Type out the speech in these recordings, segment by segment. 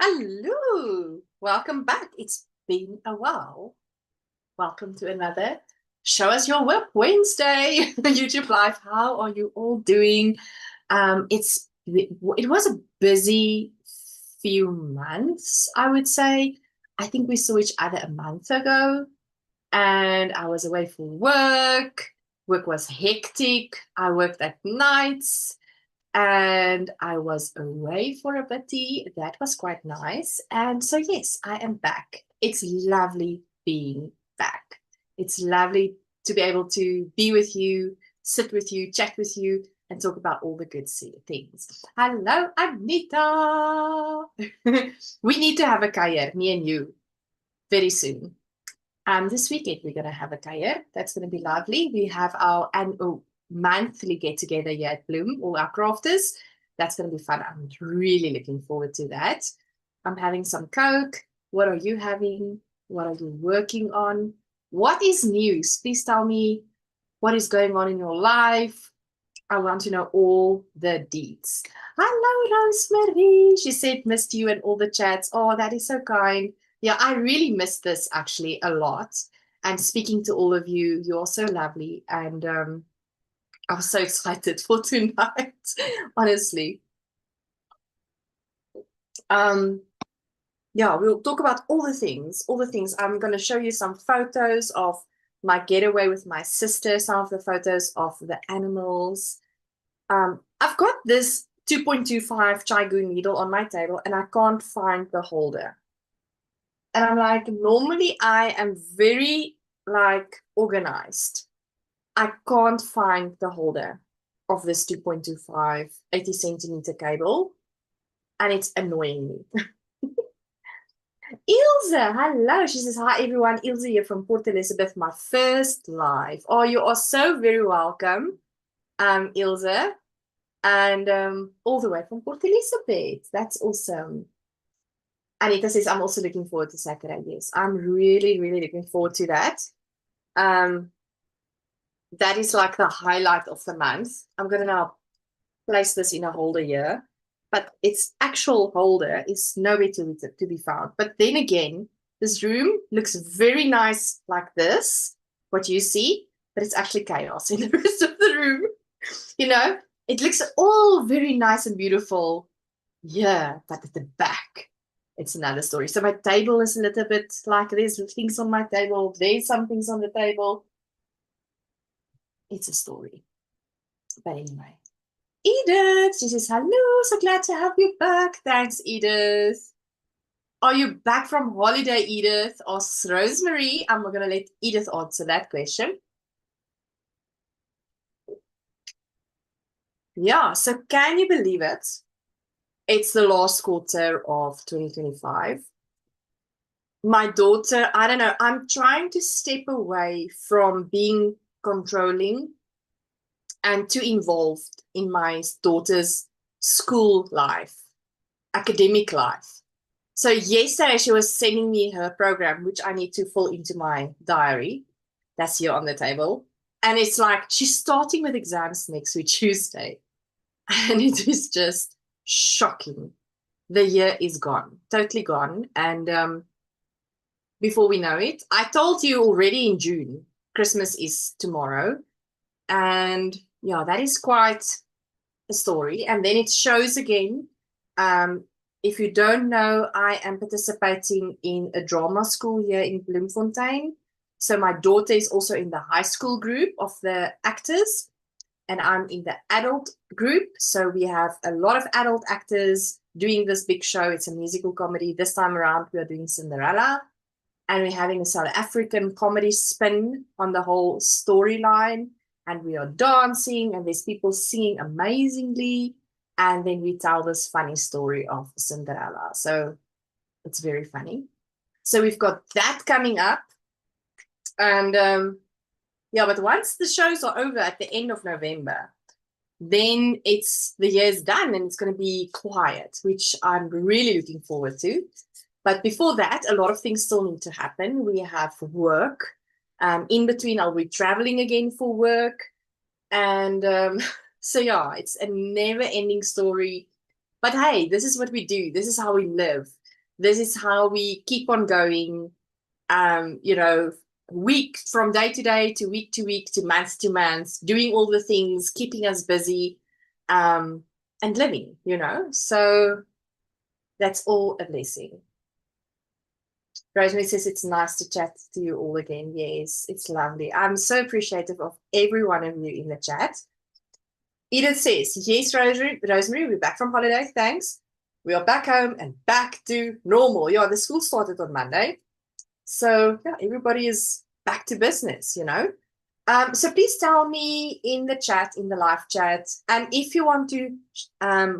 Hello, welcome back. It's been a while. Welcome to another Show Us Your WIP Wednesday YouTube Live. How are you all doing? It was a busy few months, I would say. I think we saw each other a month ago, and I was away for work. Work was hectic. I worked at nights and I was away for a bitty. That was quite nice. And so, yes, I am back. It's lovely being back. It's lovely to be able to be with you, sit with you, chat with you, and talk about all the good things. Hello, Anita. We need to have a kuier, me and you, very soon. This weekend we're going to have a kuier. That's going to be lovely. We have our annual monthly get together here at Bloom, all our crafters. That's going to be fun. I'm really looking forward to that. I'm having some Coke. What are you having? What are you working on? What is news? Please tell me what is going on in your life. I want to know all the deeds. Hello, Rosemary. She said, missed you and all the chats. Oh, that is so kind. Yeah, I really missed this actually a lot. And speaking to all of you, you're so lovely. And I was so excited for tonight, honestly. Yeah, we'll talk about all the things, all the things. I'm going to show you some photos of my getaway with my sister, some of the photos of the animals. I've got this 2.25 Chaigu needle on my table and I can't find the holder. And I'm like, normally I am very organized. I can't find the holder of this 2.25 80 centimeter cable. And it's annoying me. Ilse, hello. She says, hi everyone. Ilse here from Port Elizabeth, my first live. Oh, you are so very welcome, Ilse. And all the way from Port Elizabeth. That's awesome. Anita says, I'm also looking forward to Saturday. Yes, I'm really, really looking forward to that. That is like the highlight of the month. I'm going to now place this in a holder here. But its actual holder is nowhere to be found. But then again, this room looks very nice like this, what you see, but it's actually chaos in the rest of the room. You know, it looks all very nice and beautiful. Yeah, but at the back, it's another story. So my table is a little bit like there's things on my table. There's some things on the table. It's a story. But anyway. Edith, she says, hello, so glad to have you back. Thanks, Edith. Are you back from holiday, Edith? Or Rosemary? I'm going to let Edith answer that question. Yeah, so can you believe it? It's the last quarter of 2025. My daughter, I don't know, I'm trying to step away from being controlling and too involved in my daughter's school life, academic life. So yesterday she was sending me her program, which I need to fill into my diary. That's here on the table. And it's like she's starting with exams next week, Tuesday. And it is just shocking. The year is gone, totally gone. And before we know it, I told you already in June, Christmas is tomorrow. And yeah, that is quite a story. And then it shows again. If you don't know, I am participating in a drama school here in Bloemfontein. So my daughter is also in the high school group of the actors, and I'm in the adult group. So we have a lot of adult actors doing this big show. It's a musical comedy. This time around, we are doing Cinderella, and we're having a South African comedy spin on the whole storyline. And we are dancing, and there's people singing amazingly. And then we tell this funny story of Cinderella. So it's very funny. So we've got that coming up. And yeah, but once the shows are over at the end of November, then the year's done and it's going to be quiet, which I'm really looking forward to. But before that, a lot of things still need to happen. We have work. In between, I'll be traveling again for work. And so, yeah, it's a never-ending story. But hey, this is what we do. This is how we live. This is how we keep on going, you know, week from day to day to week to month, doing all the things, keeping us busy, and living, you know. So that's all a blessing. Rosemary says it's nice to chat to you all again. Yes, it's lovely. I'm so appreciative of every one of you in the chat. Edith says, yes, Rosemary, we're back from holiday. Thanks. We are back home and back to normal. Yeah, the school started on Monday. So yeah, everybody is back to business, you know. So please tell me in the chat, in the live chat, and if you want to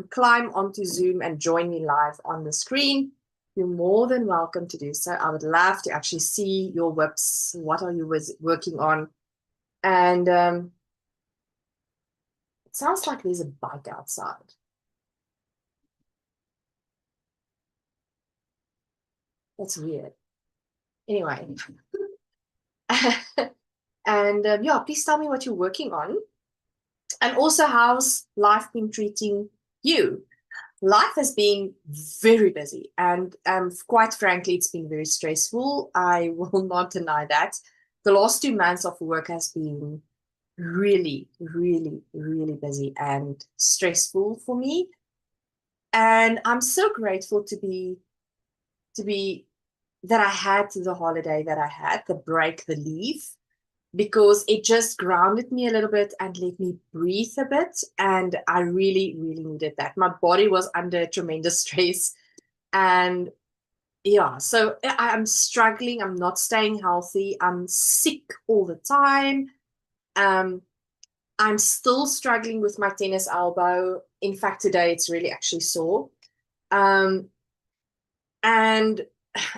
climb onto Zoom and join me live on the screen, you're more than welcome to do so. I would love to actually see your WIPs. What are you working on? And it sounds like there's a bike outside. That's weird. Anyway. And yeah, please tell me what you're working on. And also, how's life been treating you? Life has been very busy, and quite frankly, it's been very stressful. I will not deny that. The last 2 months of work has been really, really, really busy and stressful for me. And I'm so grateful to be that I had the holiday that I had, the break, the leave, because it just grounded me a little bit and let me breathe a bit. And I really, really needed that. My body was under tremendous stress. And yeah, so I'm struggling. I'm not staying healthy. I'm sick all the time. I'm still struggling with my tennis elbow. In fact, today it's really actually sore. And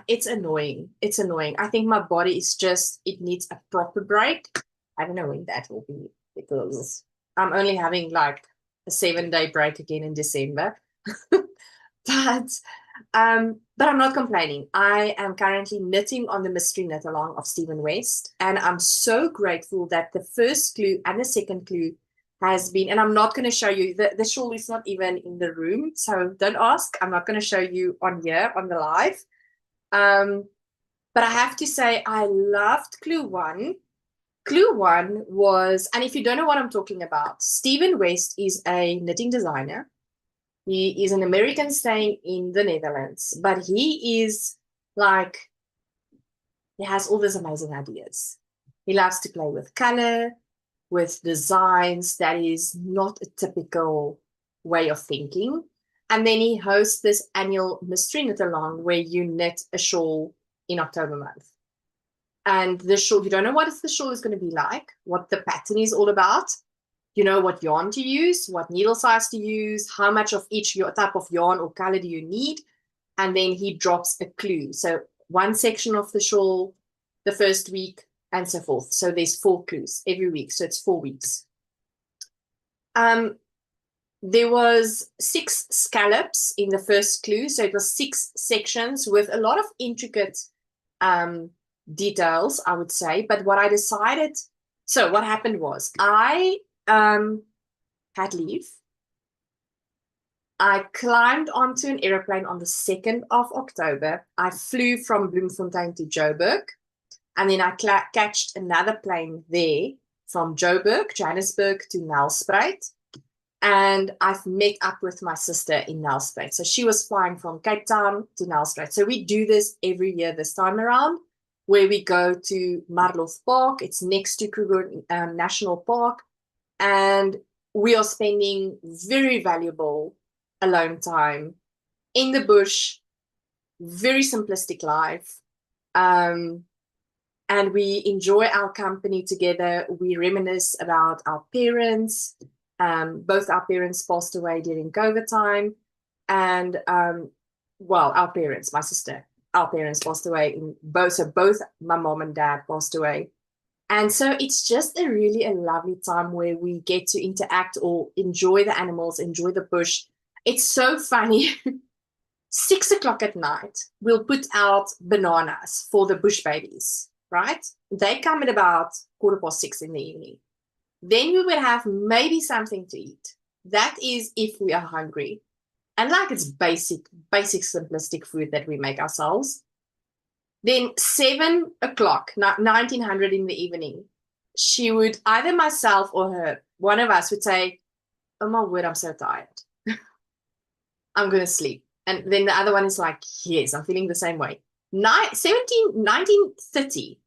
it's annoying. It's annoying. I think my body is just, it needs a proper break. I don't know when that will be, because I'm only having like a 7-day break again in December. but I'm not complaining. I am currently knitting on the mystery knit along of Stephen West, and I'm so grateful that the first clue and the second clue has been, and I'm not going to show you, the shawl is not even in the room, so don't ask. I'm not going to show you on here on the live. But I have to say, I loved Clue 1. Clue 1 was, and if you don't know what I'm talking about, Stephen West is a knitting designer. He is an American staying in the Netherlands, but he is like, he has all these amazing ideas. He loves to play with color, with designs that is not a typical way of thinking. And then he hosts this annual mystery knit along where you knit a shawl in October month. And the shawl, you don't know what the shawl is going to be like, what the pattern is all about. You know what yarn to use, what needle size to use, how much of each type of yarn or color do you need. And then he drops a clue. So one section of the shawl the first week and so forth. So there's 4 clues every week. So it's 4 weeks. There was 6 scallops in the first clue. So it was 6 sections with a lot of intricate details, I would say. But what I decided, so what happened was I had leave. I climbed onto an airplane on the 2nd of October. I flew from Bloemfontein to Joburg. And then I catched another plane there from Joburg, Johannesburg to Nelspruit. And I've met up with my sister in Nelspruit. So she was flying from Cape Town to Nelspruit. So we do this every year this time around, where we go to Marlof Park. It's next to Kruger National Park. And we are spending very valuable alone time in the bush, very simplistic life. And we enjoy our company together. We reminisce about our parents. Both our parents passed away during COVID time. And, well, our parents, my sister, our parents passed away. So both my mom and dad passed away. And so it's just a lovely time where we get to interact or enjoy the animals, enjoy the bush. It's so funny. 6 o'clock at night, we'll put out bananas for the bush babies, right? They come at about 6:15 in the evening. Then we will have maybe something to eat. That is if we are hungry. And like it's basic, simplistic food that we make ourselves. Then 7 o'clock, 1900 in the evening, she would, either myself or her, one of us would say, oh my word, I'm so tired. I'm going to sleep. And then the other one is like, yes, I'm feeling the same way. 1930,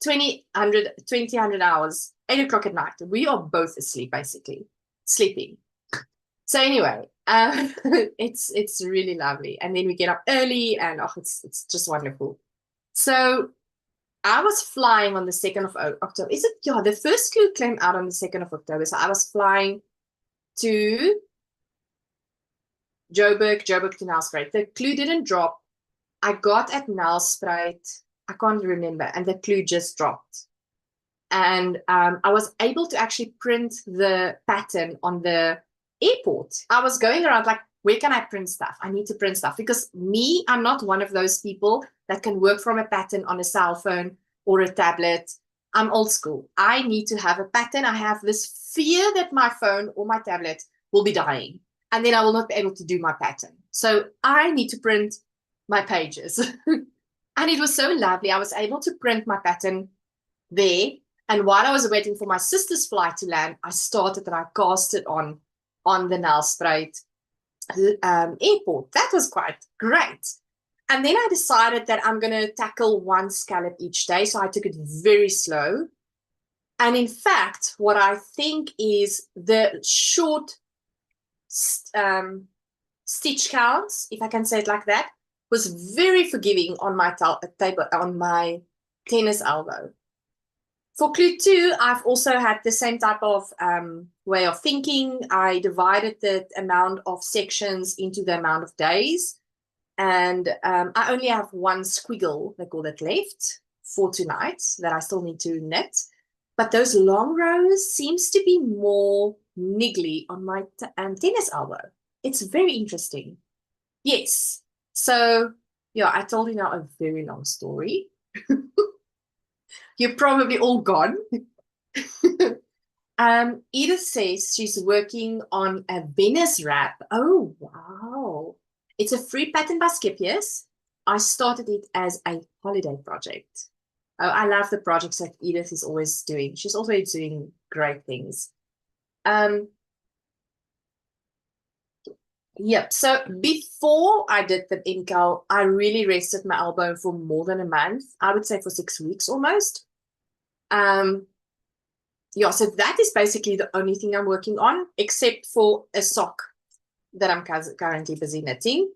2000 hours, 8 o'clock at night. We are both asleep, basically, sleeping. So anyway, it's really lovely. And then we get up early and it's just wonderful. So I was flying on the 2nd of October. Is it? Yeah, the first clue came out on the 2nd of October. So I was flying to Joburg to Nelspruit. The clue didn't drop. I got at Nelspruit. I can't remember. And the clue just dropped. And I was able to actually print the pattern on the airport. I was going around like, where can I print stuff? I need to print stuff. Because me, I'm not one of those people that can work from a pattern on a cell phone or a tablet. I'm old school. I need to have a pattern. I have this fear that my phone or my tablet will be dying. And then I will not be able to do my pattern. So I need to print my pages. And it was so lovely. I was able to print my pattern there. And while I was waiting for my sister's flight to land, I started and I cast it on the Nelspruit airport. That was quite great. And then I decided that I'm going to tackle one scallop each day. So I took it very slow. And in fact, what I think is the short stitch counts, if I can say it like that, was very forgiving on my table, on my tennis elbow. For clue 2, I've also had the same type of way of thinking. I divided the amount of sections into the amount of days. And I only have one squiggle, they call it, left for tonight that I still need to knit. But those long rows seems to be more niggly on my tennis elbow. It's very interesting. Yes. So, yeah, I told you now a very long story. You're probably all gone. Edith says she's working on a Venice wrap. Oh, wow. It's a free pattern by Scipius. I started it as a holiday project. Oh, I love the projects that Edith is always doing. She's always doing great things. Yep. So before I did the incal, I really rested my elbow for more than a month. I would say for 6 weeks almost. Yeah, so that is basically the only thing I'm working on, except for a sock that I'm currently busy knitting.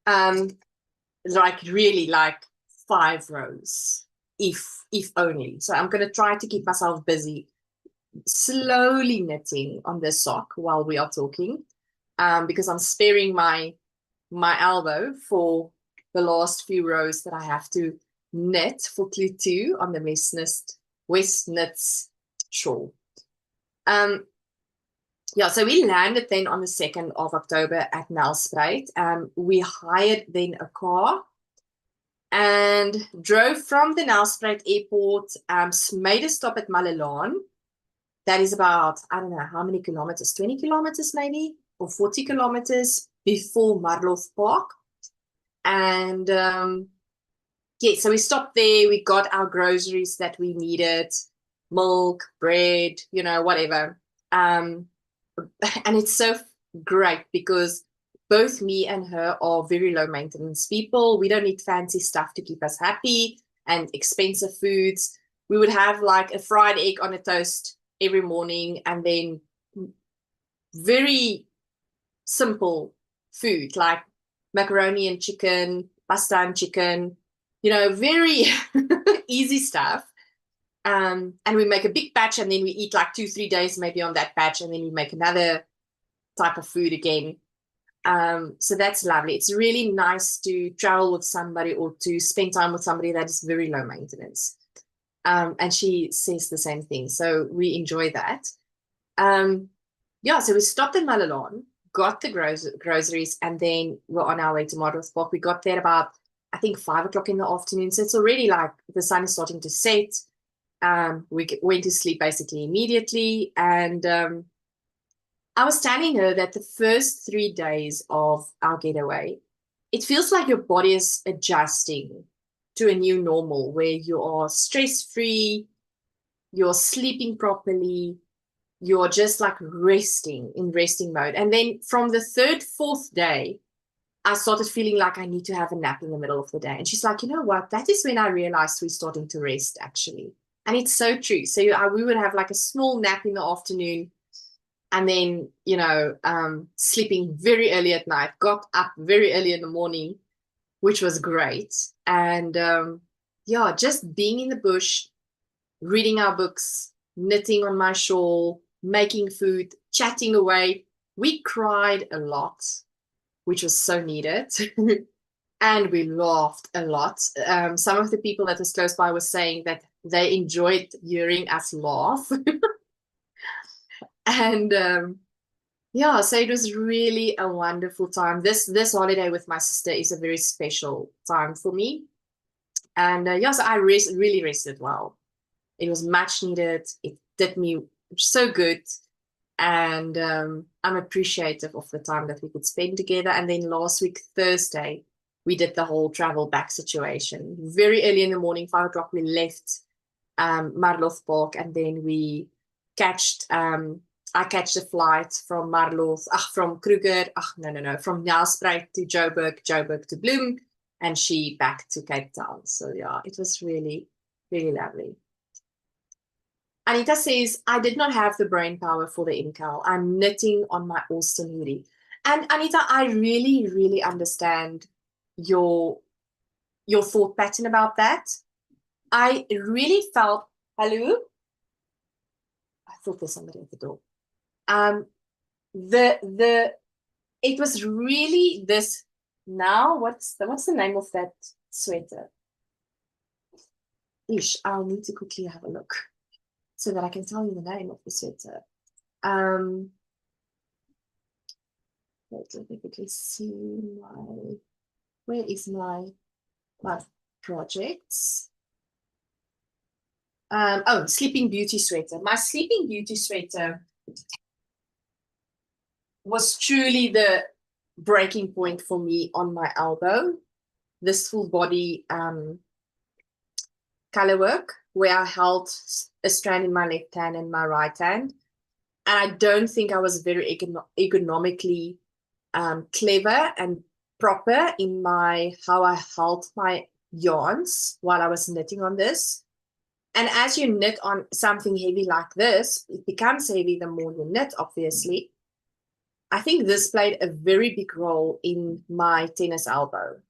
Like really like 5 rows, if only. So I'm going to try to keep myself busy, slowly knitting on this sock while we are talking, because I'm sparing my elbow for the last few rows that I have to knit for clue 2 on the West Knits shawl. Yeah, so we landed then on the 2nd of October at Nelspruit. We hired then a car and drove from the Nelspruit airport, made a stop at Malelane. That is about, I don't know how many kilometers, 20 kilometers maybe, or 40 kilometers before Marlof Park. And yeah, so we stopped there. We got our groceries that we needed, milk, bread, you know, whatever. And it's so great because both me and her are very low maintenance people. We don't need fancy stuff to keep us happy and expensive foods. We would have like a fried egg on a toast every morning, and then very simple food like macaroni and chicken, pasta and chicken, you know, very easy stuff. And we make a big batch, and then we eat like 2-3 days maybe on that batch, and then we make another type of food again. So that's lovely. It's really nice to travel with somebody or to spend time with somebody that is very low maintenance. And she says the same thing. So we enjoy that. Yeah, so we stopped in Malelane, got the groceries, and then we're on our way to Marlof Park. We got there about, I think, 5 o'clock in the afternoon. So it's already like the sun is starting to set. We went to sleep basically immediately. And I was telling her that the first 3 days of our getaway, it feels like your body is adjusting to a new normal where you are stress-free, you're sleeping properly, you're just like resting in resting mode. And then from the third, fourth day, I started feeling like I need to have a nap in the middle of the day. And she's like, you know what? That is when I realized we're starting to rest, actually. And it's so true. So we would have like a small nap in the afternoon and then, sleeping very early at night, got up very early in the morning, which was great. And just being in the bush, reading our books, knitting on my shawl, making food, chatting away. We cried a lot, which was so needed. And we laughed a lot. Some of the people that was close by was saying that they enjoyed hearing us laugh. And so it was really a wonderful time. This holiday with my sister is a very special time for me. And so I really rested well. It was much needed. It did me so good. And I'm appreciative of the time that we could spend together. And then last week, Thursday, we did the whole travel back situation. Very early in the morning, 5 o'clock, we left Marlof Park, and then we I catched a flight from from Kruger, from Nelspruit to Joburg to Bloem, and she back to Cape Town. So yeah, it was really, really lovely. Anita says, I did not have the brain power for the incal. I'm knitting on my Austin hoodie. And Anita, I really, really understand your thought pattern about that. I really felt, hello? I thought there's somebody at the door. It was really this, now, what's the name of that sweater? Ish, I'll need to quickly have a look so that I can tell you the name of the sweater. Let me quickly see where is my projects? Sleeping Beauty sweater. My Sleeping Beauty sweater was truly the breaking point for me on my elbow. This full body color work where I held a strand in my left hand and my right hand. And I don't think I was very economically clever and proper in how I held my yarns while I was knitting on this. And as you knit on something heavy like this, it becomes heavy the more you knit, obviously. I think this played a very big role in my tennis elbow.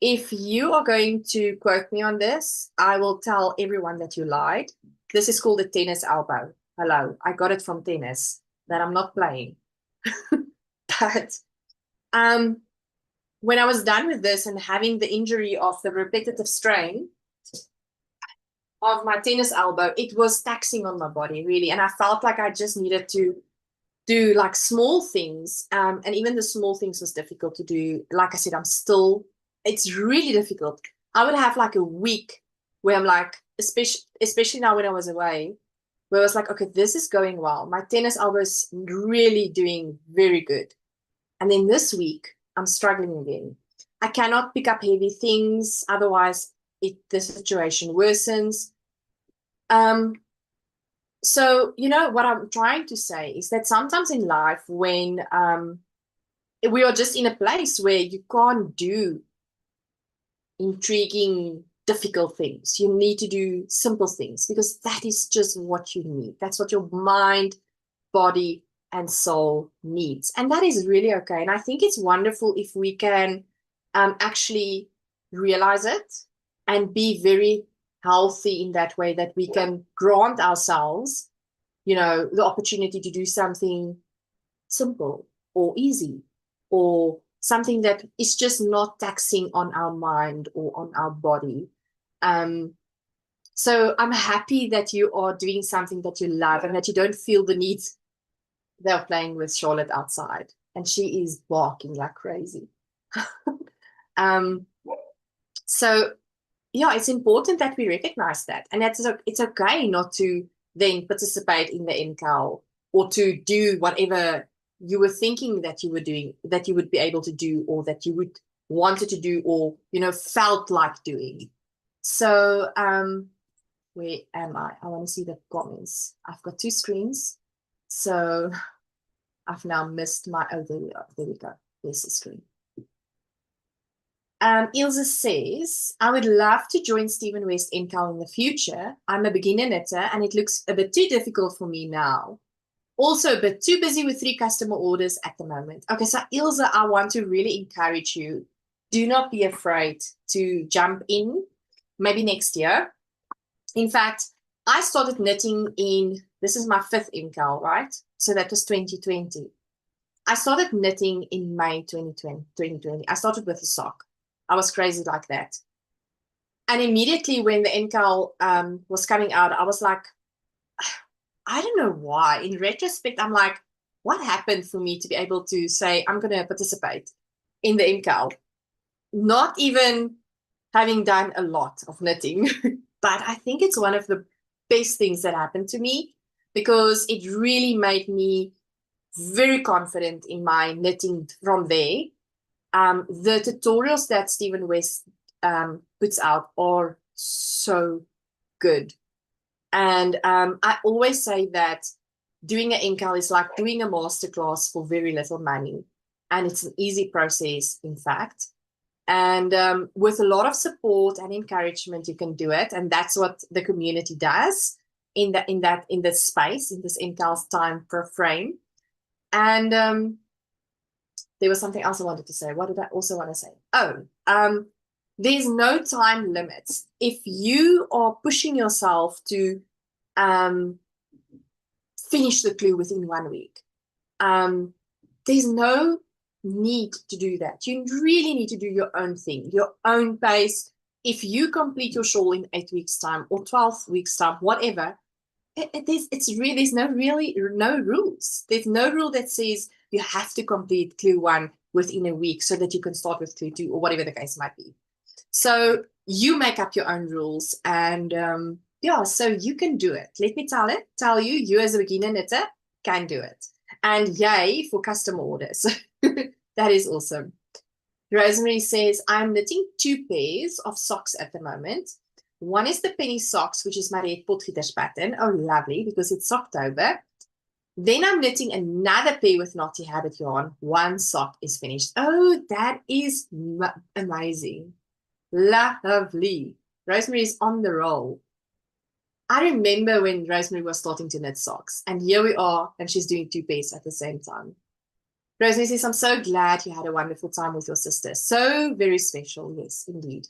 If you are going to quote me on this, I will tell everyone that you lied. This is called a tennis elbow. Hello, I got it from tennis that I'm not playing. But when I was done with this and having the injury of the repetitive strain of my tennis elbow, it was taxing on my body, really. And I felt like I just needed to do like small things. And even the small things was difficult to do. Like I said, it's really difficult. I would have like a week where I'm like, especially now when I was away, where I was like, okay, this is going well. My tennis elbow is really doing very good. And then this week, I'm struggling again. I cannot pick up heavy things. Otherwise, the situation worsens. So, what I'm trying to say is that sometimes in life, when we are just in a place where you can't do intriguing, difficult things, you need to do simple things because that is just what you need. That's what your mind, body, and soul needs. And that is really okay. And I think it's wonderful if we can actually realize it and be very healthy in that way, that we can grant ourselves, the opportunity to do something simple or easy or something that is just not taxing on our mind or on our body. So I'm happy that you are doing something that you love and that you don't feel the need. They're playing with Charlotte outside and she is barking like crazy. So yeah, it's important that we recognize that. And it's okay not to then participate in the NCAL or to do whatever you were thinking that you were doing, that you would be able to do, or that you would wanted to do, or, you know, felt like doing. So where am I? I want to see the comments. I've got 2 screens. So I've now missed my, oh, there we are. There we go. There's the screen. Ilse says, I would love to join Stephen West NCAL in the future. I'm a beginner knitter and it looks a bit too difficult for me now. Also a bit too busy with 3 customer orders at the moment. Okay, so Ilse, I want to really encourage you. Do not be afraid to jump in, maybe next year. In fact, I started knitting this is my 5th NCAL, right? So that was 2020. I started knitting in May 2020. I started with a sock. I was crazy like that. And immediately when the NCAL was coming out, I was like, I don't know why. In retrospect, I'm like, what happened for me to be able to say, I'm going to participate in the NCAL? Not even having done a lot of knitting, but I think it's one of the best things that happened to me because it really made me very confident in my knitting from there. The tutorials that Stephen West puts out are so good. And I always say that doing an NCAL is like doing a masterclass for very little money. And it's an easy process, in fact. And with a lot of support and encouragement, you can do it. And that's what the community does in this space, in this NCAL's time frame. And there was something else I wanted to say. What did I also want to say? Oh, there's no time limits. If you are pushing yourself to finish the clue within 1 week, there's no need to do that. You really need to do your own thing, your own pace. If you complete your shawl in 8 weeks' time or 12 weeks' time, whatever, there's no rules. There's no rule that says you have to complete clue 1 within a week so that you can start with clue 2 or whatever the case might be. So you make up your own rules, and yeah, so you can do it. Let me tell you, you as a beginner knitter can do it. And yay for customer orders. That is awesome. Rosemary says, I'm knitting 2 pairs of socks at the moment. One is the penny socks, which is my red potgieters pattern. Oh, lovely, because it's October. Then I'm knitting another pair with knotty habit yarn. 1 sock is finished. Oh, that is amazing. Lovely. Rosemary is on the roll. I remember when Rosemary was starting to knit socks, and here we are, and she's doing 2 pairs at the same time. Rosemary says, I'm so glad you had a wonderful time with your sister. So very special. Yes, indeed.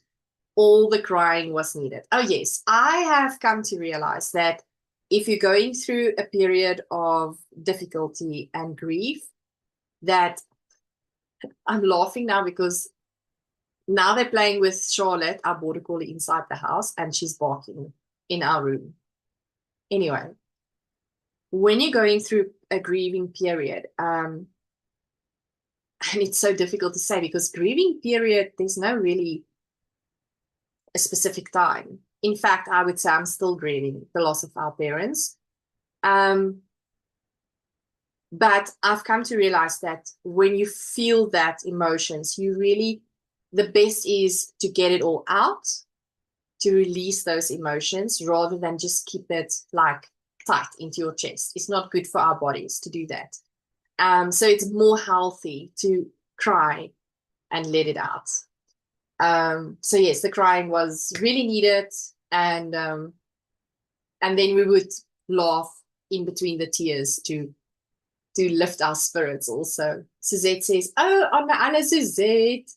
All the crying was needed. Oh, yes. I have come to realize that if you're going through a period of difficulty and grief, that I'm laughing now because now they're playing with Charlotte, our border collie, inside the house, and she's barking in our room. Anyway, when you're going through a grieving period, and it's so difficult to say because grieving period, there's no really a specific time. In fact, I would say I'm still grieving the loss of our parents. But I've come to realize that when you feel that emotions, the best is to get it all out, to release those emotions rather than just keep it like tight into your chest. It's not good for our bodies to do that. So it's more healthy to cry and let it out. So yes, the crying was really needed, and then we would laugh in between the tears to lift our spirits also. Suzette says, oh, on my Anna Suzette.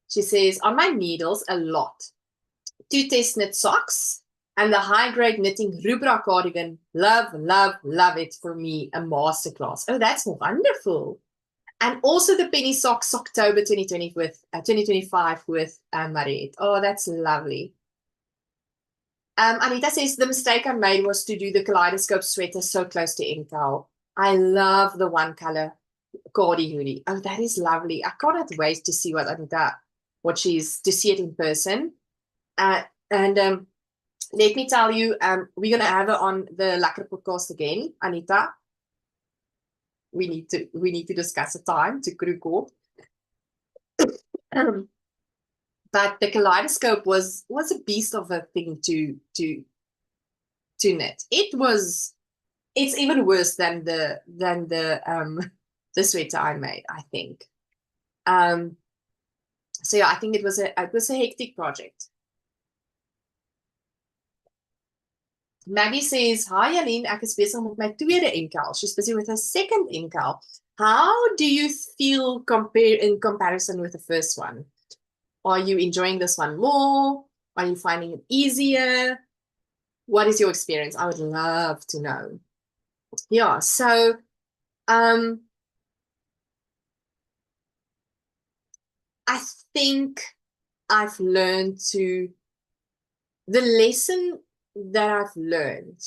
She says, on my needles a lot. 2 test knit socks and the high-grade knitting Rubra cardigan. Love, love, love it for me, a masterclass. Oh, that's wonderful. And also the penny socks October 2025 with Mariette. Oh, that's lovely. Anita says, the mistake I made was to do the kaleidoscope sweater so close to NCAL. I love the 1 color cardi hoodie. Oh, that is lovely. I cannot wait to see to see it in person. And let me tell you, we're going to have her on the Lekker podcast again, Anita. we need to discuss a time to record. But the kaleidoscope was a beast of a thing to knit. It's even worse than the the sweater I made, I think. So yeah, I think it was a hectic project. Maggie says, "Hi Jalene, ek is besig met my tweede enkel. She's busy with her second enkel. How do you feel in comparison with the first one? Are you enjoying this one more? Are you finding it easier? What is your experience? I would love to know." Yeah, so I think I've learned the lesson that I've learned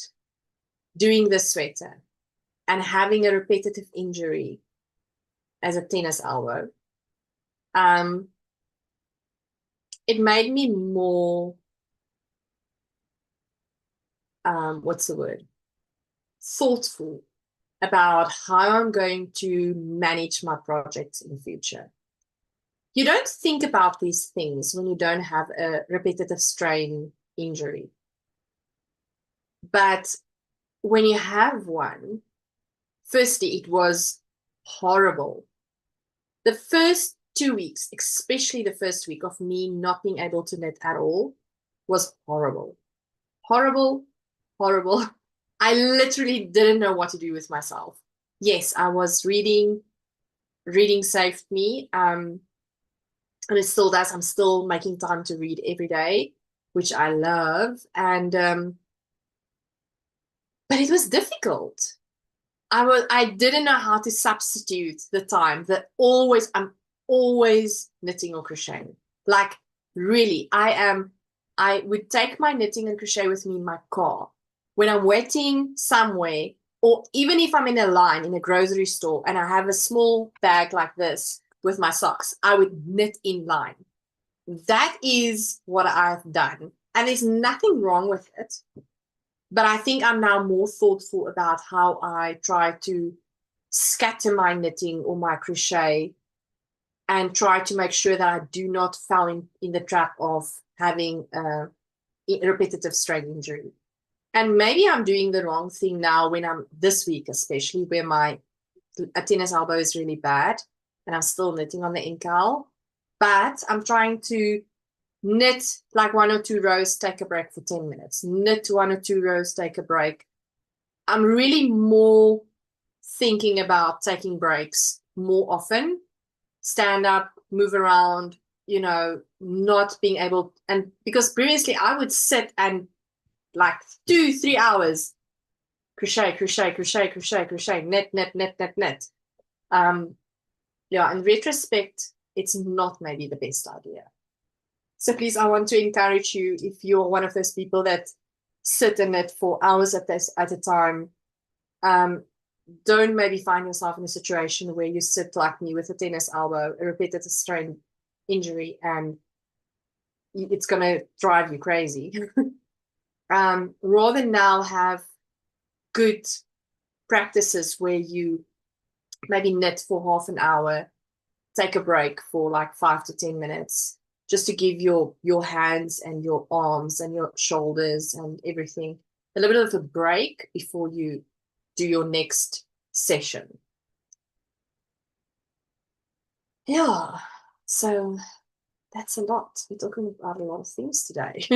doing this sweater and having a repetitive injury as a tennis elbow, it made me more, what's the word? Thoughtful about how I'm going to manage my projects in the future. You don't think about these things when you don't have a repetitive strain injury. But when you have one, firstly, it was horrible. The first 2 weeks, especially the first week of me not being able to knit at all, was horrible. Horrible, horrible. I literally didn't know what to do with myself. Yes, I was reading. Reading saved me. And it still does. I'm still making time to read every day, which I love. And but it was difficult. I didn't know how to substitute the time that I'm always knitting or crocheting. Like really, I would take my knitting and crochet with me in my car when I'm waiting somewhere, or even if I'm in a line in a grocery store and I have a small bag like this with my socks, I would knit in line. That is what I've done. And there's nothing wrong with it. But I think I'm now more thoughtful about how I try to scatter my knitting or my crochet and try to make sure that I do not fall in the trap of having a repetitive strain injury. And maybe I'm doing the wrong thing now when I'm this week, especially where my tennis elbow is really bad and I'm still knitting on the ankle. But I'm trying to knit like 1 or 2 rows, take a break for 10 minutes. Knit 1 or 2 rows, take a break. I'm really more thinking about taking breaks more often. Stand up, move around, not being able. And because previously I would sit and like 2-3 hours crochet, knit. Yeah, in retrospect, it's not maybe the best idea. So please, I want to encourage you, if you're one of those people that sit and knit for hours at a time, don't maybe find yourself in a situation where you sit like me with a tennis elbow, a repetitive strain injury, and it's going to drive you crazy. Rather now have good practices where you maybe knit for half an hour, take a break for like 5 to 10 minutes, just to give your hands and your arms and your shoulders and everything a little bit of a break before you do your next session. Yeah, so that's a lot. We're talking about a lot of things today.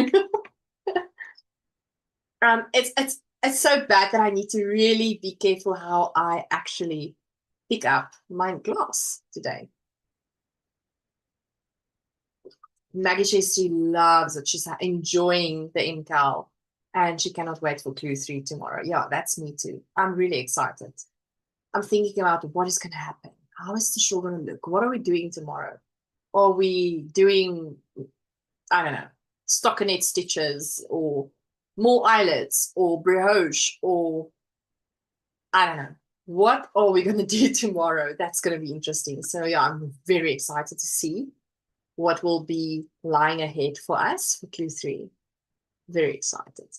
It's so bad that I need to really be careful how I actually pick up my glass today. Maggie says she loves it. She's enjoying the incal and she cannot wait for clue 3 tomorrow. Yeah, that's me too. I'm really excited. I'm thinking about what is going to happen. How is the shawl going to look? What are we doing tomorrow? Are we doing, I don't know, stockinette stitches or more eyelets or brioche or I don't know. What are we going to do tomorrow? That's going to be interesting. So yeah, I'm very excited to see what will be lying ahead for us for clue 3. Very excited.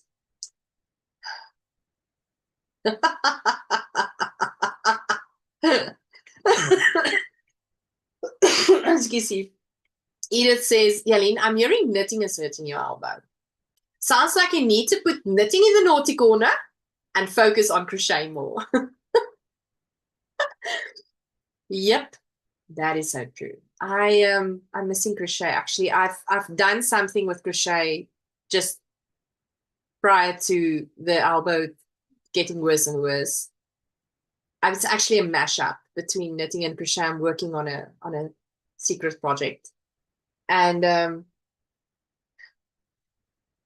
Excuse me. Edith says, Jalene, I'm hearing knitting is hurting your elbow. Sounds like you need to put knitting in the naughty corner and focus on crochet more. Yep, that is so true. I'm missing crochet. Actually, I've done something with crochet just prior to the elbow getting worse and worse. It's actually a mashup between knitting and crochet. I'm working on a secret project. And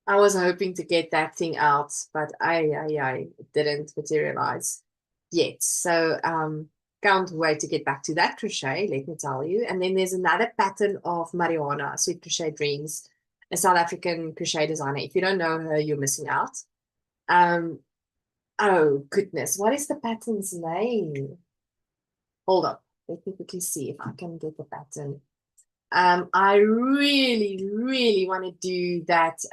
I was hoping to get that thing out, but I didn't materialize yet. So can't wait to get back to that crochet, let me tell you. And then there's another pattern of Mariana, Sweet Crochet Dreams, a South African crochet designer. If you don't know her, you're missing out. Oh goodness, what is the pattern's name? Hold up, let me quickly see if I can get the pattern. I really, really want to do that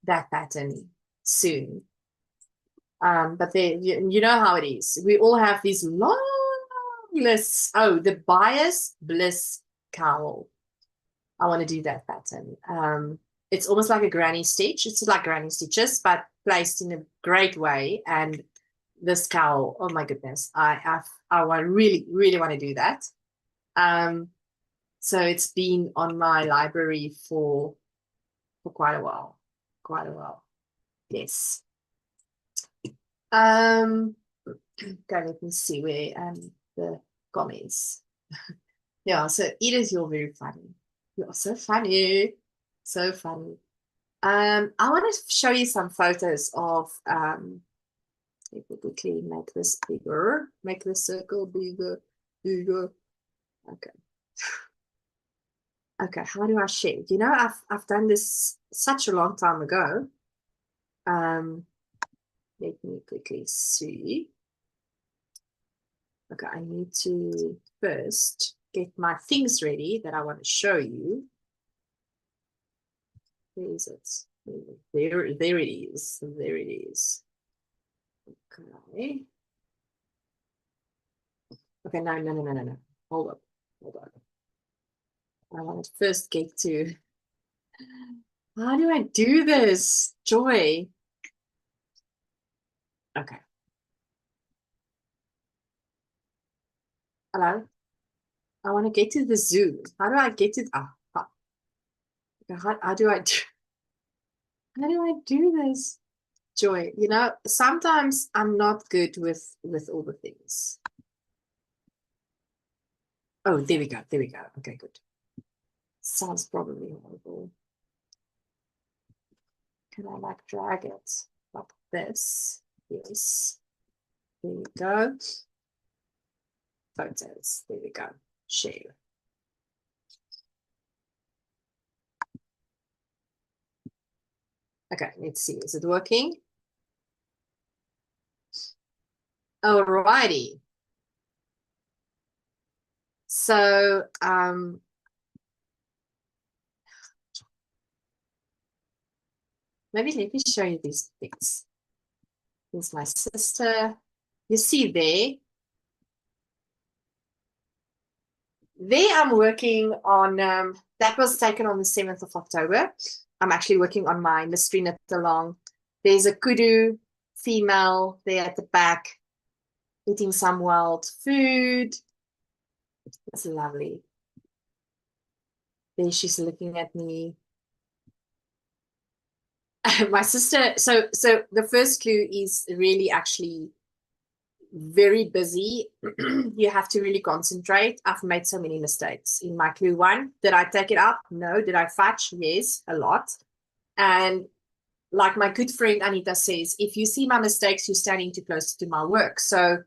that pattern soon. But you know how it is. We all have these long lists. Oh, the Bias Bliss cowl. I want to do that pattern. It's almost like a granny stitch. It's like granny stitches, but placed in a great way. And this cowl, oh my goodness, I really, really want to do that. So it's been on my library for quite a while. Yes. Okay, let me see where the comments. Yeah, so Edith, you're very funny. You're so funny. So funny. I want to show you some photos of let me quickly make this bigger, make the circle bigger. Okay. Okay, how do I share? You know, I've done this such a long time ago. Let me quickly see. Okay, I need to first get my things ready that I want to show you. Where is it? There it is. There it is. Okay. Okay, no. Hold up. I want to first get to, how do I do this? Joy. Okay. Hello? I want to get to the Zoom. How do I get to, how do I do this? Joy, you know, sometimes I'm not good with all the things. Oh, there we go. Okay, good. Sounds probably horrible. Can I like drag it like this? Yes. There we go. Photos. There we go. Share. Okay, let's see. Is it working? Alrighty. So maybe let me show you these things. Here's my sister. You see there. There I'm working on, that was taken on the 7th of October. I'm actually working on my mystery knit along. There's a kudu female there at the back eating some wild food. That's lovely. There she's looking at me. My sister, so the first clue is really actually very busy. You have to really concentrate. I've made so many mistakes in my clue 1. Did I take it up? No. Did I fudge? Yes, a lot. And like my good friend Anita says, if you see my mistakes, you're standing too close to my work. So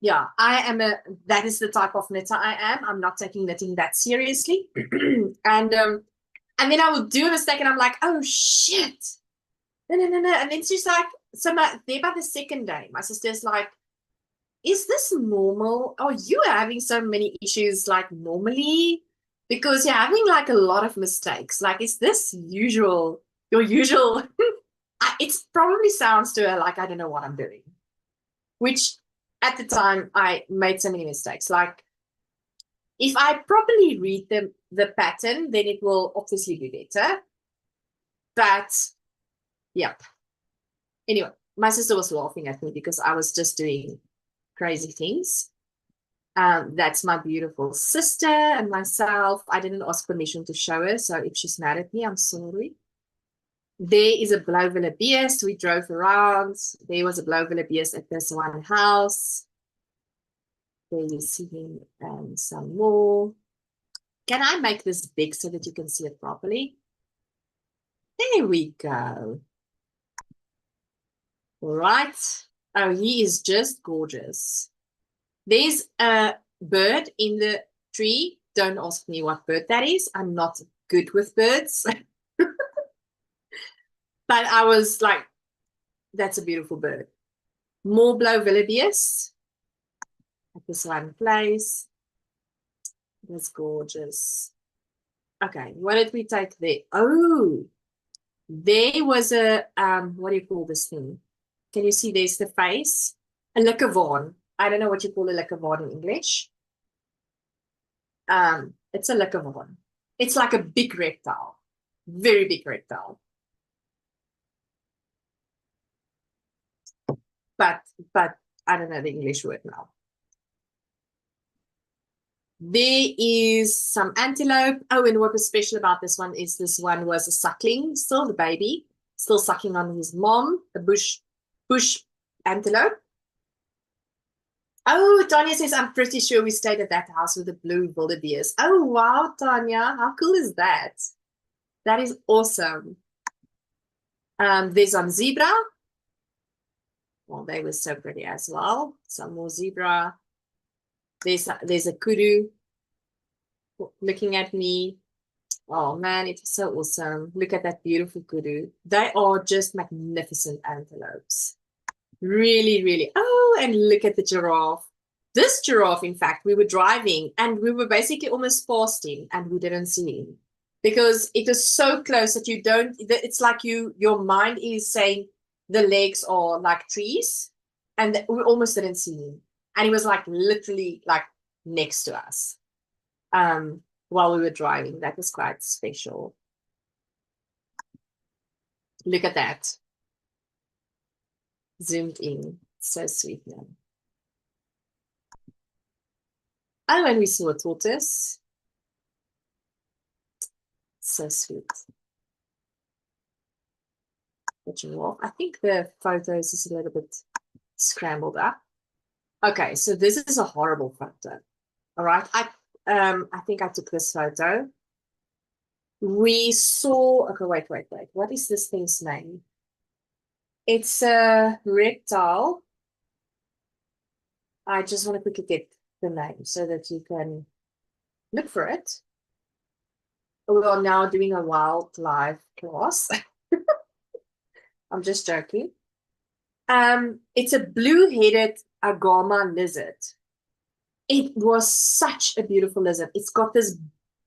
yeah, that is the type of knitter I am. I'm not taking knitting that seriously. And then I will do a mistake and I'm like, oh shit. No. And then she's like, so there by the second day, my sister's like, is this normal? Are you having so many issues like normally? Because you're having like a lot of mistakes. Like, is this your usual? It probably sounds to her like I don't know what I'm doing. Which at the time, I made so many mistakes. Like, if I properly read the pattern, then it will obviously be better. But, yep. Anyway, my sister was laughing at me because I was just doing crazy things. That's my beautiful sister and myself. I didn't ask permission to show her, so if she's mad at me, I'm sorry. There is a blauwille beest. We drove around. There was a blauwille beest at this one house. There you see him and some more. Can I make this big so that you can see it properly? There we go. All right. Oh, he is just gorgeous. There's a bird in the tree. Don't ask me what bird that is. I'm not good with birds. But I was like, that's a beautiful bird. More blauwille beest at this one place. That's gorgeous. Okay, what did we take there? Oh, there was a, what do you call this thing? Can you see there's the face? A likkerwaan. I don't know what you call a likkerwaan in English. It's a likkerwaan. It's like a big reptile. Very big reptile. But I don't know the English word now. There is some antelope. Oh, and what was special about this one is this one was a suckling, still the baby, still sucking on his mom, a bush antelope. Oh, Tanya says, I'm pretty sure we stayed at that house with the blue wildebeest. Oh, wow, Tanya. How cool is that? That is awesome. There's some zebra. Well, they were so pretty as well. Some more zebra. There's a kudu looking at me. Oh man, it's so awesome. Look at that beautiful kudu. They are just magnificent antelopes. Really, really. Oh, and look at the giraffe. This giraffe, in fact, we were driving and we were basically almost past him and we didn't see him because it is so close that you don't, it's like your mind is saying the legs are like trees and we almost didn't see him. And he was like literally like next to us while we were driving. That was quite special. Look at that. Zoomed in. So sweet, man. Oh, and we saw a tortoise. So sweet. The giraffe. I think the photos is a little bit scrambled up. Okay, so this is a horrible photo. All right. I think I took this photo. We saw, okay, wait. What is this thing's name? It's a reptile. I just want to quickly get the name so that you can look for it. We are now doing a wildlife class. I'm just joking. It's a blue-headed agama lizard. It was such a beautiful lizard. It's got this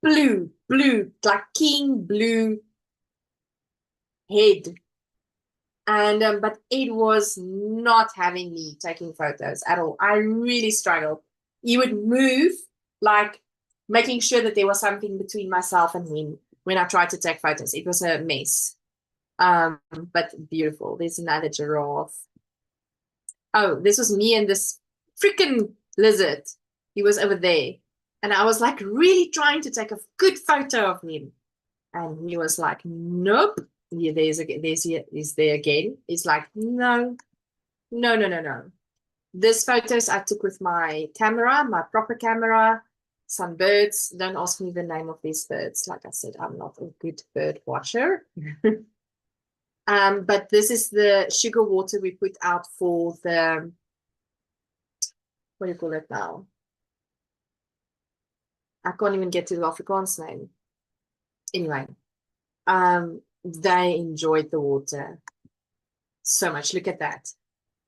blue, like king blue head. And but it was not having me taking photos at all. I really struggled. He would move, like making sure that there was something between myself and him when I tried to take photos. It was a mess. But beautiful. There's another giraffe. Oh, this was me and this freaking lizard. He was over there. And I was like really trying to take a good photo of him. And he was like, nope. Yeah, he's there again. He's like, no. This photos I took with my camera, my proper camera, some birds. Don't ask me the name of these birds. Like I said, I'm not a good bird watcher. But this is the sugar water we put out for the, what do you call it now? I can't even get to the Afrikaans name. Anyway, they enjoyed the water so much. Look at that.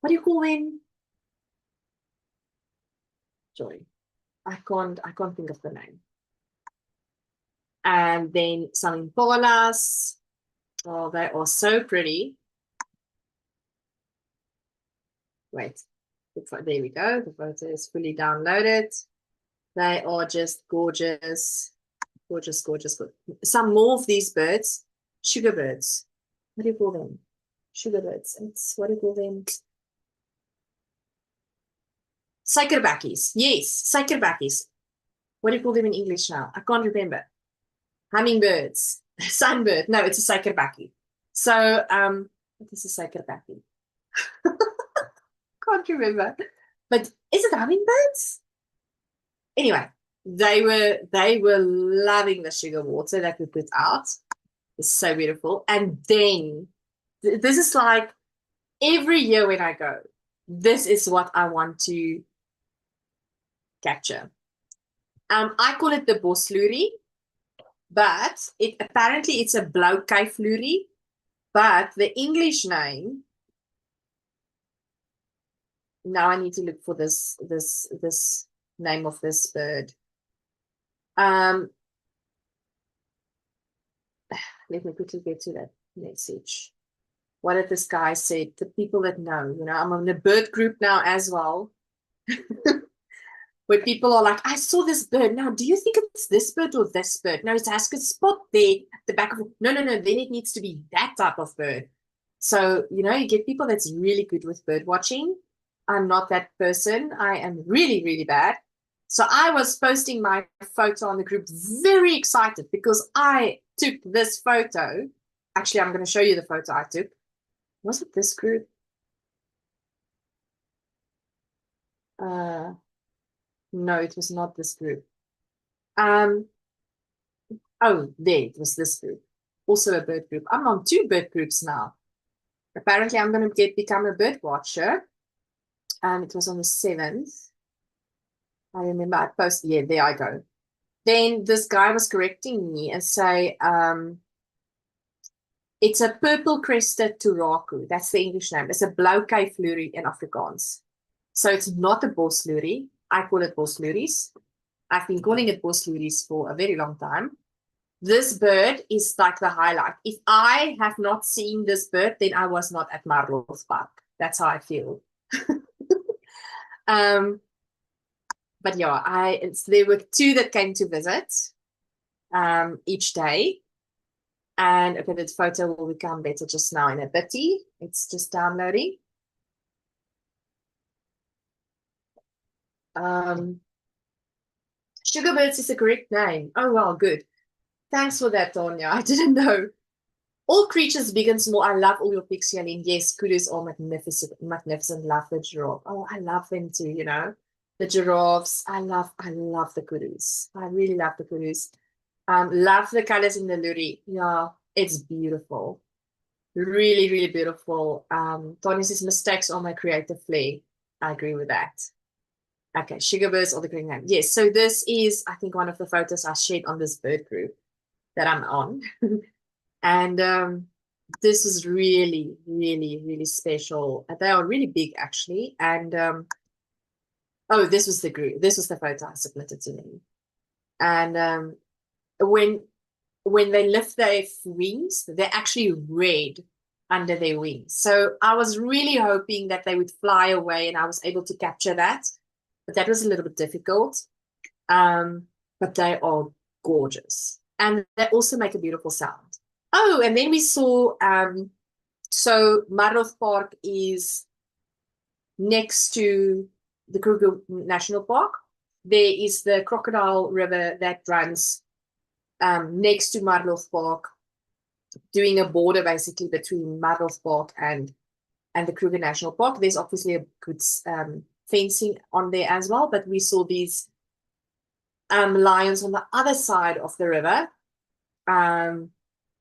What do you call him? Joy. I can't think of the name. And then some impalas. Oh, they are so pretty. Wait. There we go. The photo is fully downloaded. They are just gorgeous. Gorgeous, gorgeous. Some more of these birds. Sugar birds. What do you call them? Sugar birds. It's, what do you call them? Suikerbekkies. Yes, suikerbekkies. What do you call them in English now? I can't remember. Hummingbirds. Sunbird. No, it's a suikerbekkie. So, what is a suikerbekkie? Can't remember. But is it hummingbirds? Anyway, they were loving the sugar water that we put out. It's so beautiful. And then this is like every year when I go, this is what I want to capture. I call it the boslurie, but apparently it's a blauw kuiflurie, but the English name, now I need to look for this name of this bird. Let me quickly get to that message. What did this guy say? The people that know, you know, I'm on a bird group now as well. Where people are like, I saw this bird. Now, do you think it's this bird or this bird? No, it has a spot there at the back of it. No. Then it needs to be that type of bird. So, you know, you get people that's really good with bird watching. I'm not that person. I am really, really bad. So I was posting my photo on the group, very excited because I took this photo. Actually, I'm going to show you the photo I took. Was it this group? No, it was not this group. Oh, there, it was this group. Also a bird group. I'm on 2 bird groups now. Apparently, I'm going to become a bird watcher. It was on the 7th. I remember I posted, yeah, there I go. Then this guy was correcting me and say, it's a purple-crested turaku. That's the English name. It's a blauw kuiflurie in Afrikaans. So it's not a boslurie. I call it bosluries. I've been calling it bosluries for a very long time. This bird is like the highlight. If I have not seen this bird, then I was not at Marlof Park. That's how I feel. But yeah, there were 2 that came to visit each day. And okay, the photo will become better just now in a bitty. It's just downloading. Sugarbirds is the correct name. Oh, well, good. Thanks for that, Tonya. I didn't know. All creatures, big and small. I love all your pics, Jalene. Yes, kudos are magnificent. Magnificent. Love the giraffe. Oh, I love them too, you know. The giraffes. I love the kudos. I really love the kudos. Love the colors in the lurie. Yeah, it's beautiful. Really, really beautiful. Tonya says mistakes are my creative flair. I agree with that. Okay, sugarbirds or the green name. Yes, so this is, I think, one of the photos I shared on this bird group that I'm on. And this is really, really, really special. They are really big, actually. And oh, this was the group. This was the photo I submitted to them. And when they lift their wings, they're actually red under their wings. So I was really hoping that they would fly away, and I was able to capture that. But that was a little bit difficult. But they are gorgeous. And they also make a beautiful sound. Oh, and then we saw, so Marlof Park is next to the Kruger National Park. There is the Crocodile River that runs next to Marlof Park, doing a border basically between Marlof Park and the Kruger National Park. There's obviously a good fencing on there as well, but we saw these lions on the other side of the river.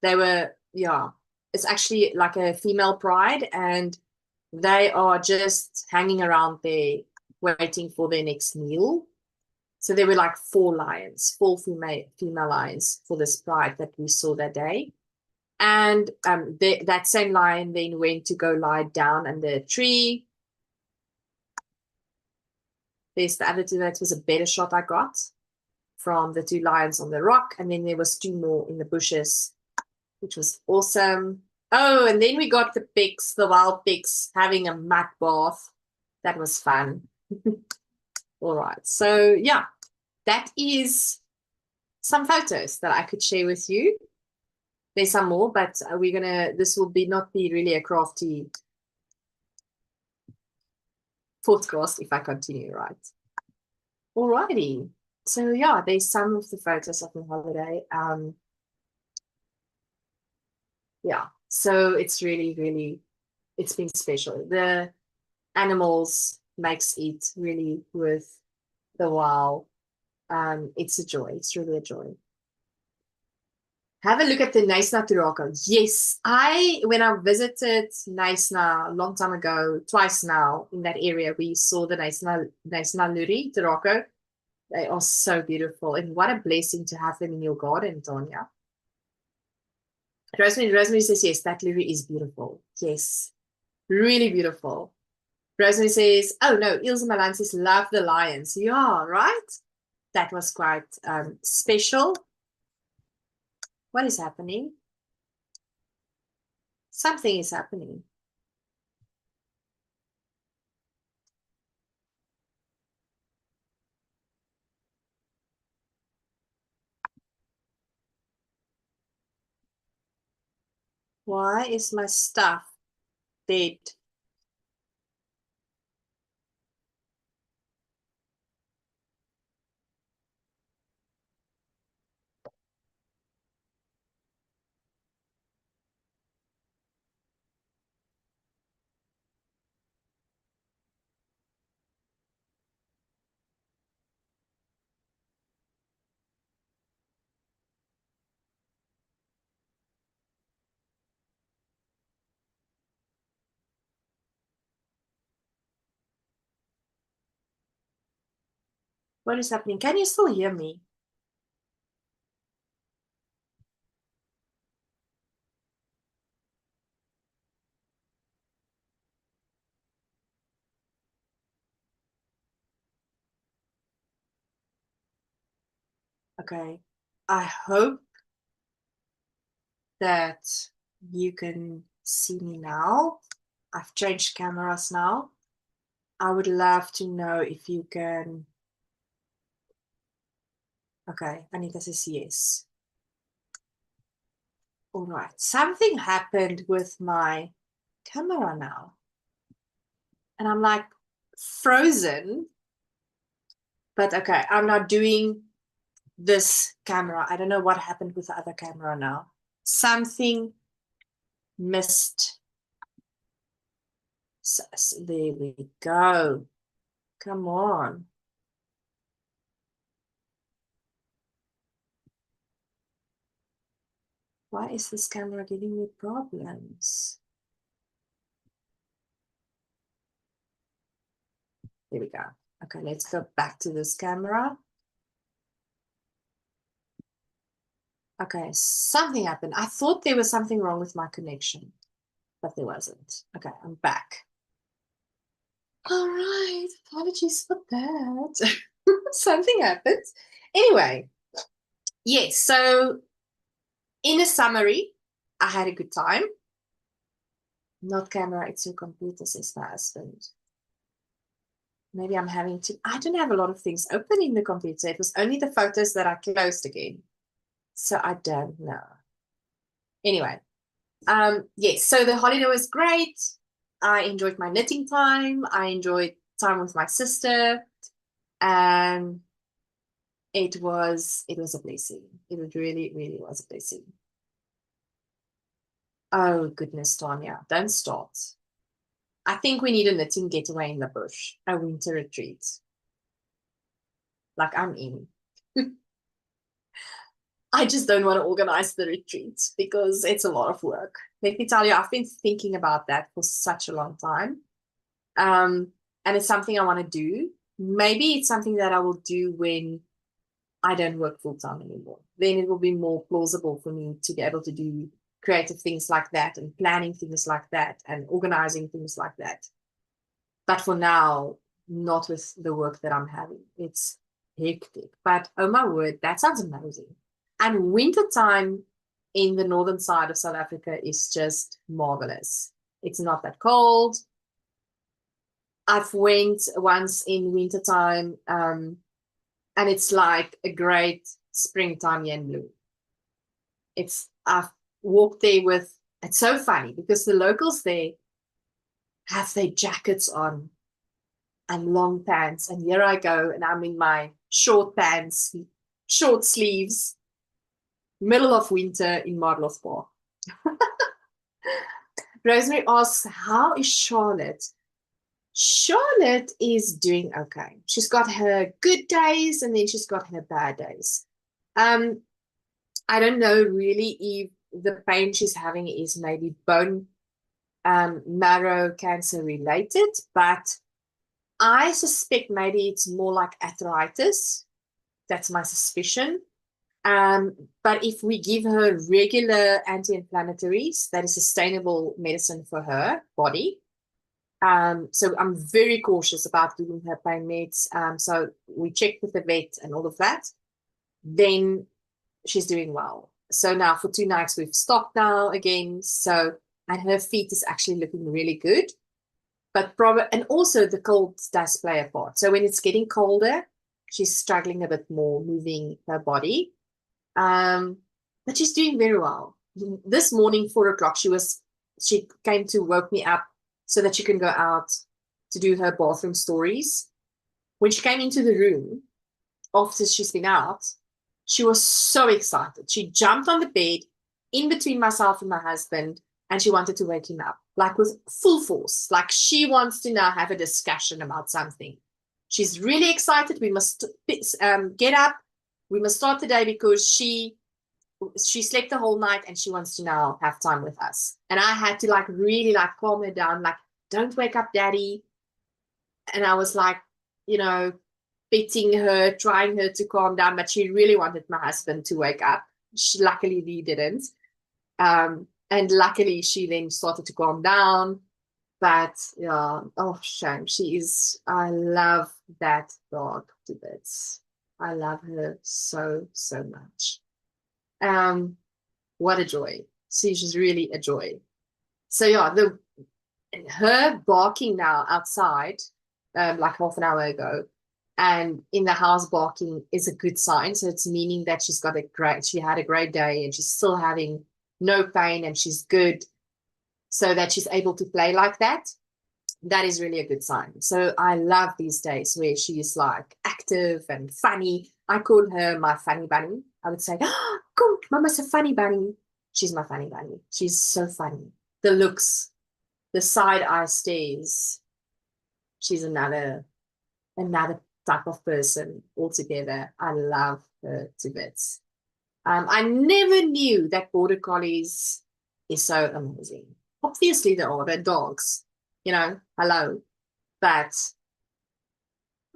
They were, yeah, it's actually like a female pride, and they are just hanging around there waiting for their next meal. So there were like 4 lions, 4 female lions for this pride that we saw that day. And that same lion then went to go lie down under a tree. There's the other 2. That was a better shot I got from the 2 lions on the rock. And then there was 2 more in the bushes, which was awesome. Oh, and then we got the pigs, the wild pigs, having a mud bath. That was fun. All right. So yeah, that is some photos that I could share with you. There's some more, but this will not be really a crafty podcast if I continue, right? Alrighty. So yeah, there's some of the photos of my holiday. Yeah, so it's really, really, it's been special. The animals makes it really worth the while. It's a joy. It's really a joy. Have a look at the Knysna Turako. Yes, when I visited Knysna a long time ago, twice now in that area, we saw the Knysna Luri Turako. They are so beautiful, and what a blessing to have them in your garden, Tanya. Rosemary says yes, that Luri is beautiful. Yes, really beautiful. Rosemary says, oh no, Ilse Milan says love the lions. Yeah, right. That was quite special. What is happening? Something is happening. Why is my stuff dead? What is happening? Can you still hear me? Okay. I hope that you can see me now. I've changed cameras now. I would love to know if you can. Okay, Anita says yes. All right, something happened with my camera now. And I'm like frozen. But okay, I'm not doing this camera. I don't know what happened with the other camera now. Something missed. So, there we go. Come on. Why is this camera giving me problems? There we go. Okay, let's go back to this camera. Okay, something happened. I thought there was something wrong with my connection, but there wasn't. Okay, I'm back. All right, apologies for that. Something happened. Anyway, yes, so in a summary, I had a good time. Not camera, it's your computer, says my husband. Maybe I'm having to, I don't have a lot of things open in the computer. It was only the photos that I closed again. So I don't know. Anyway, yes, so the holiday was great. I enjoyed my knitting time. I enjoyed time with my sister. And it was a blessing. It really, really was a blessing. Oh, goodness, Tanya, don't start. I think we need a knitting getaway in the bush, a winter retreat. Like I'm in. I just don't want to organize the retreat because it's a lot of work. Let me tell you, I've been thinking about that for such a long time. And it's something I want to do. Maybe it's something that I will do when I don't work full time anymore. Then it will be more plausible for me to be able to do creative things like that and planning things like that and organizing things like that. But for now, not with the work that I'm having. It's hectic. But oh my word, that sounds amazing. And wintertime in the northern side of South Africa is just marvelous. It's not that cold. I've went once in wintertime, and it's like a great springtime yen blue. I've walked there with, it's so funny because the locals there have their jackets on and long pants, and here I go and I'm in my short pants, short sleeves, middle of winter in Marlow Park. Rosemary asks, how is Charlotte? Charlotte is doing okay. She's got her good days and then she's got her bad days. I don't know really if the pain she's having is maybe bone marrow cancer related, but I suspect maybe it's more like arthritis. That's my suspicion. But if we give her regular anti-inflammatories, that is sustainable medicine for her body. So I'm very cautious about giving her pain meds. So we checked with the vet and all of that. Then she's doing well. So now for 2 nights we've stopped now again. So, and her feet is actually looking really good. But probably, and also the cold does play a part. So when it's getting colder, she's struggling a bit more moving her body. But she's doing very well. This morning, 4 o'clock, she came to woke me up so that she can go out to do her bathroom stories. When she came into the room, after she's been out, she was so excited. She jumped on the bed in between myself and my husband, and she wanted to wake him up, like with full force. Like she wants to now have a discussion about something. She's really excited. We must get up. We must start the day because she slept the whole night and she wants to now have time with us. And I had to like really like calm her down, like, don't wake up, daddy. And I was like, you know, petting her, trying her to calm down, but she really wanted my husband to wake up. Luckily, he didn't. And luckily, she then started to calm down. But yeah, oh, shame. I love that dog to bits. I love her so, so much. What a joy. She's really a joy. So yeah, her barking now outside, like half an hour ago, and in the house barking is a good sign. So it's meaning that she had a great day and she's still having no pain and she's good, so that she's able to play like that. That is really a good sign. So I love these days where she is like active and funny. I call her my funny bunny. I would say, oh, come, Mama's a funny bunny. She's my funny bunny. She's so funny. The looks, the side eye stares. She's another type of person altogether. I love her to bits. I never knew that border collies is so amazing. Obviously, they're dogs, you know, hello. But,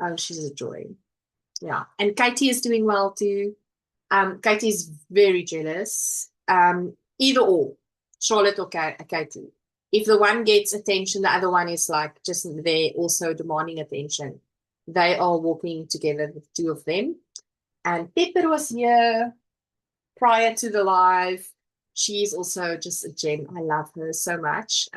oh, she's a joy. Yeah. And Katie is doing well too. Katie is very jealous. Either or, Charlotte or Katie. If the one gets attention, the other one is like just there also demanding attention. They are walking together, the two of them. And Pepper was here prior to the live. She's also just a gem. I love her so much.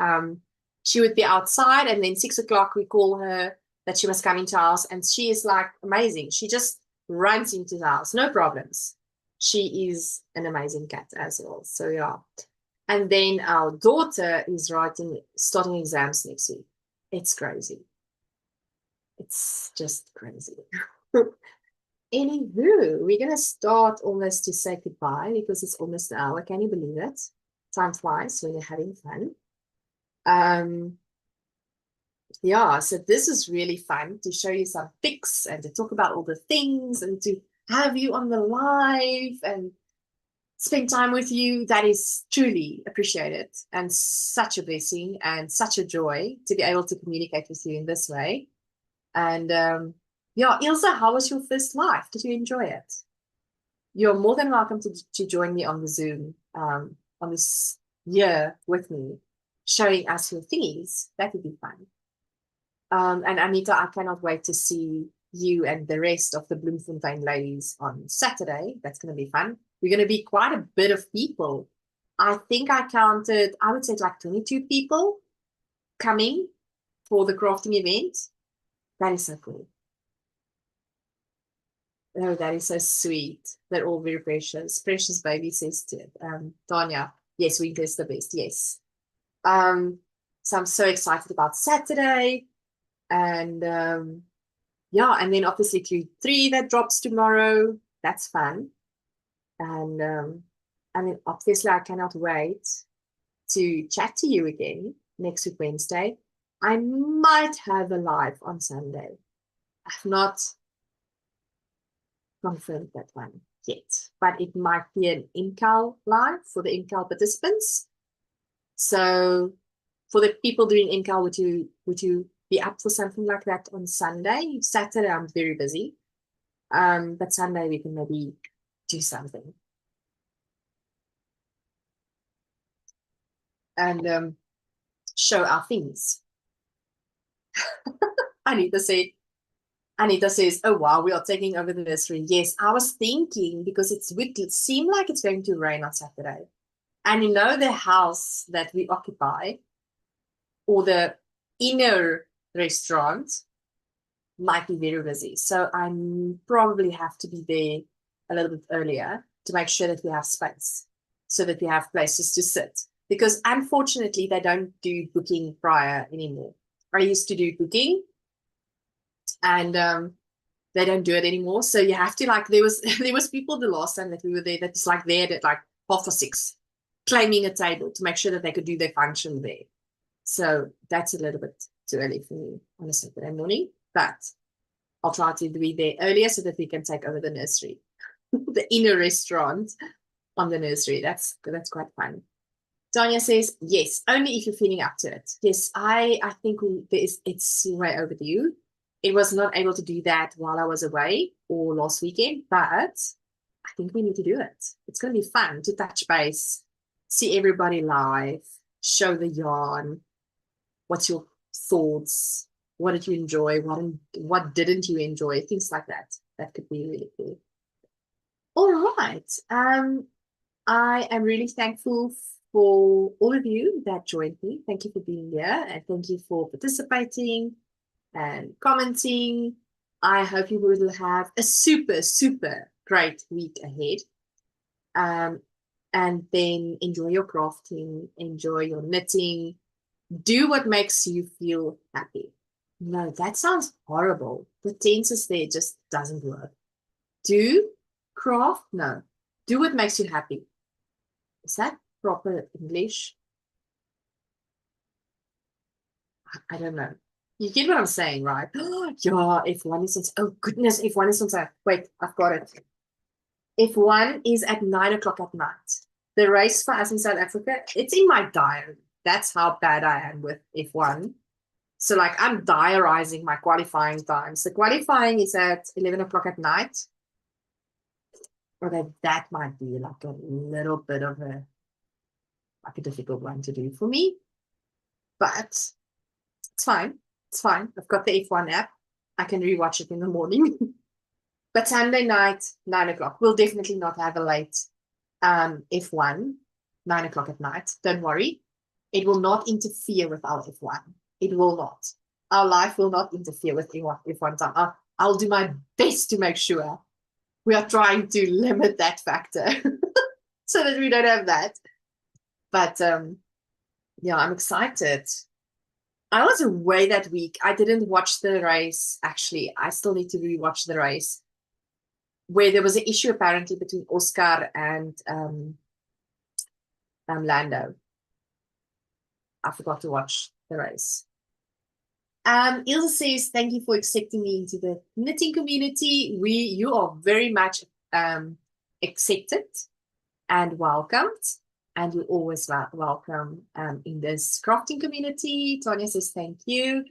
She would be outside, and then 6 o'clock we call her that she must come into the house, and she is like amazing. She just runs into the house, no problems. She is an amazing cat as well. So yeah. And then our daughter is starting exams next week. It's crazy. It's just crazy. Anywho, we're going to start almost to say goodbye because it's almost an hour. Can you believe it? Time flies when you're having fun. Yeah, so this is really fun to show you some pics and to talk about all the things and to have you on the live and spend time with you. That is truly appreciated and such a blessing and such a joy to be able to communicate with you in this way. And yeah, Ilse, how was your first live? Did you enjoy it? You're more than welcome to join me on the Zoom on this year with me, showing us your thingies. That would be fun. And Anita, I cannot wait to see you and the rest of the Bloemfontein ladies on Saturday. That's going to be fun. We're going to be quite a bit of people. I think I counted, I would say like 22 people coming for the crafting event. That is so cool. Oh, that is so sweet. They're all very precious. Precious baby says to Tanya. Yes, winter is the best. Yes. So I'm so excited about Saturday. And yeah, and then obviously Q3 that drops tomorrow. That's fun. And then obviously I cannot wait to chat to you again next week, Wednesday. I might have a live on Sunday. I've not confirmed that one yet, but it might be an InCal live for the InCal participants. So for the people doing InCal, would you be up for something like that on Sunday? Saturday I'm very busy, but Sunday we can maybe do something. And show our things. Anita says, oh wow, we are taking over the nursery. Yes, I was thinking because it seemed like it's going to rain on Saturday. And you know the house that we occupy or the inner restaurant might be very busy. So I probably have to be there a little bit earlier to make sure that we have space so that we have places to sit. Because unfortunately, they don't do booking prior anymore. I used to do booking and they don't do it anymore. So you have to there was people the last time that we were there that was there at 6:30, claiming a table to make sure that they could do their function there. So that's a little bit too early for me on a Saturday morning, but I'll try to be there earlier so that we can take over the nursery, the inner restaurant on the nursery. That's quite fun. Tanya says, yes, only if you're feeling up to it. Yes, I think it's way overdue. It was not able to do that while I was away or last weekend, but I think we need to do it. It's going to be fun to touch base, see everybody live, show the yarn. What's your thoughts? What did you enjoy? What didn't you enjoy? Things like that. That could be really cool. All right. I am really thankful for all of you that joined me. Thank you for being here and thank you for participating and commenting. I hope you will have a super, super great week ahead. And then enjoy your crafting, enjoy your knitting, do what makes you feel happy. No, that sounds horrible. The tenses there just doesn't work. Do craft? No. Do what makes you happy. Is that proper English? I don't know. You get what I'm saying, right? Yeah, F1 is oh goodness, F1 is on. Wait, I've got it. F1 is at 9:00 at night. The race for us in South Africa, it's in my diary. That's how bad I am with F1. So I'm diarizing my qualifying times. The qualifying is at 11:00 at night. Or that might be a little bit of a difficult one to do for me. But it's fine. It's fine. I've got the F1 app. I can rewatch it in the morning. But Sunday night, 9:00. We'll definitely not have a late F1, 9:00 at night. Don't worry. It will not interfere with our F1. It will not. Our life will not interfere with F1 time. I'll do my best to make sure we are trying to limit that factor so that we don't have that. But yeah, I'm excited. I was away that week. I didn't watch the race. Actually, I still need to rewatch the race where there was an issue apparently between Oscar and Lando. I forgot to watch the race. Ilse says, thank you for accepting me into the knitting community. You are very much accepted and welcomed. And you're always welcome in this crafting community. Tanya says, thank you.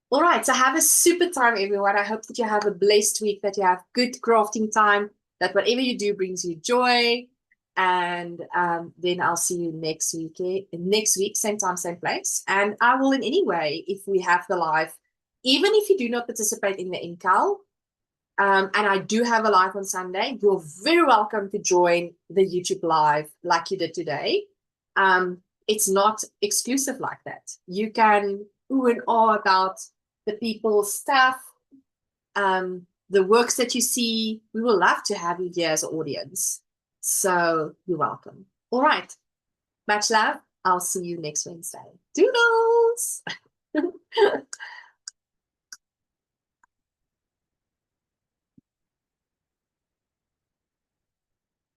All right, so have a super time, everyone. I hope that you have a blessed week, that you have good crafting time, that whatever you do brings you joy. And then I'll see you next week, same time, same place. And I will in any way, if we have the live, even if you do not participate in the InCal, and I do have a live on Sunday, you're very welcome to join the YouTube live like you did today. It's not exclusive like that. You can ooh and ah about the people's stuff, the works that you see. We will love to have you here as an audience. So you're welcome. All right. Much love. I'll see you next Wednesday. Doodles!